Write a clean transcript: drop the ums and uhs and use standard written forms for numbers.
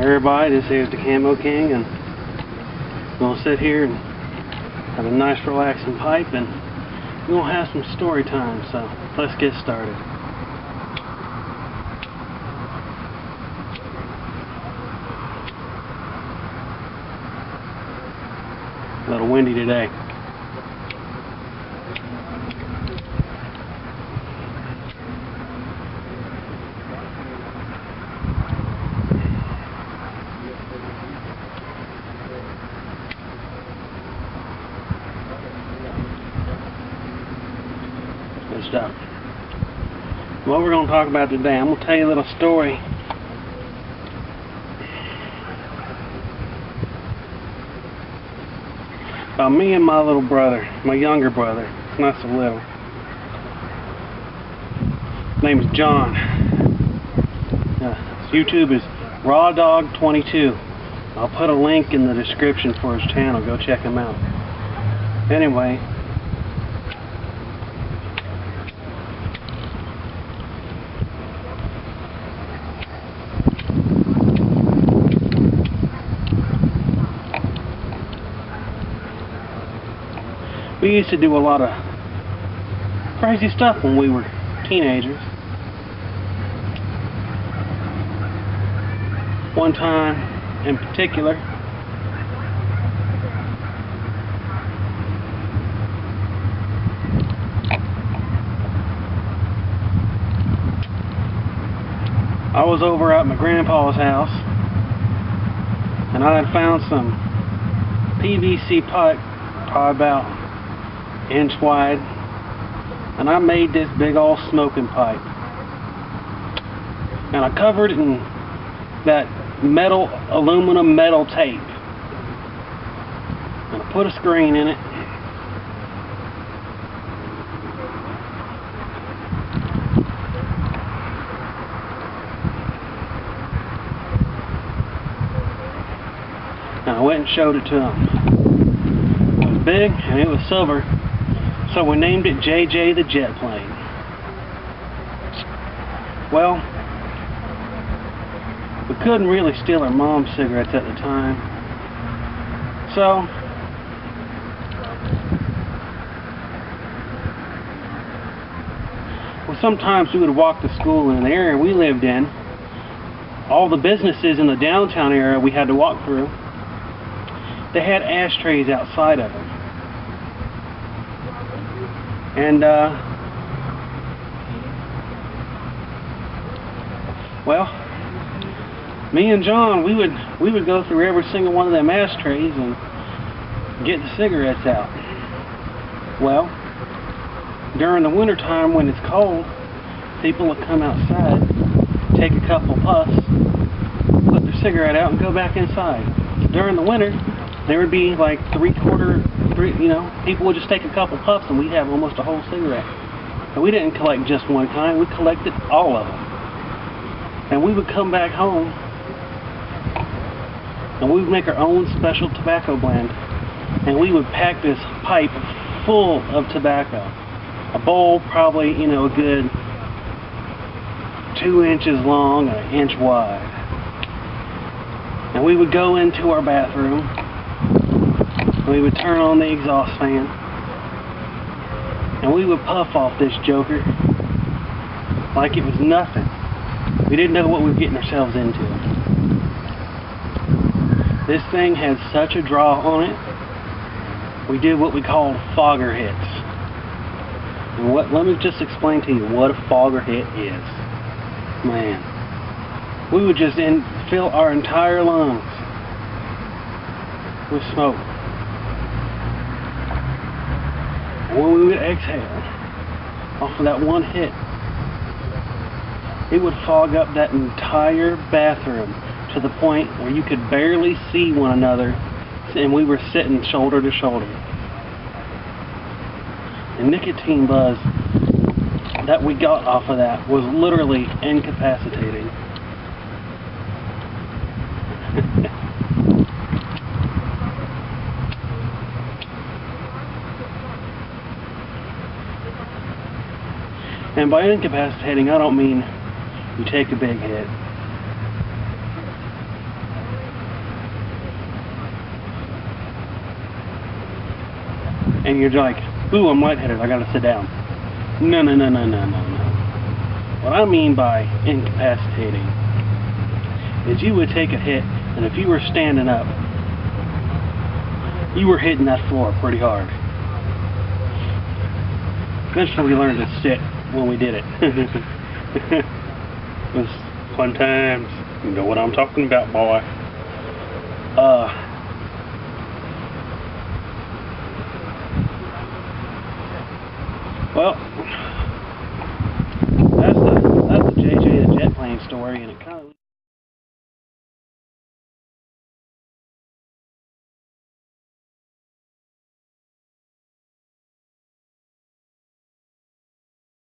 Everybody, this is the CamoKing, and I'm going to sit here and have a nice relaxing pipe, and we're going to have some story time, so let's get started. A little windy today. Good stuff. What we're going to talk about today, I'm going to tell you a little story about me and my little brother, my younger brother. He's not so little. His name is John. His YouTube is RawDog22. I'll put a link in the description for his channel. Go check him out. Anyway, we used to do a lot of crazy stuff when we were teenagers. One time in particular, I was over at my grandpa's house, and I had found some PVC pipe, probably about inch wide, and I made this big old smoking pipe, and I covered it in that aluminum metal tape, and I put a screen in it, and I went and showed it to him. It was big and it was silver, so we named it JJ the Jet Plane. Well, we couldn't really steal our mom's cigarettes at the time, so sometimes we would walk to school in the area we lived in. All the businesses in the downtown area we had to walk through, they had ashtrays outside of them. And well, me and John, we would go through every single one of them ashtrays and get the cigarettes out. Well, during the winter time when it's cold, people would come outside, take a couple puffs, put their cigarette out, and go back inside. During the winter, there would be like people would just take a couple puffs and we'd have almost a whole cigarette. And we didn't collect just one kind, we collected all of them. And we would come back home and we would make our own special tobacco blend. And we would pack this pipe full of tobacco. A bowl probably, a good 2 inches long and 1 inch wide. And we would go into our bathroom. We would turn on the exhaust fan, and we would puff off this joker like it was nothing. We didn't know what we were getting ourselves into. This thing had such a draw on it, we did what we called fogger hits. And let me just explain to you what a fogger hit is. Man, we would just fill our entire lungs with smoke. When we would exhale off of that one hit, it would fog up that entire bathroom to the point where you could barely see one another, and we were sitting shoulder to shoulder. The nicotine buzz that we got off of that was literally incapacitating. And by incapacitating, I don't mean you take a big hit. and you're like, ooh, I'm lightheaded, I gotta sit down. No, no, no, no, no, no, no. What I mean by incapacitating is you would take a hit, and if you were standing up, you were hitting that floor pretty hard. Eventually we learned to sit when we did it. It was fun times. You know what I'm talking about, boy. Well, that's the JJ the Jet Plane story, and it kind of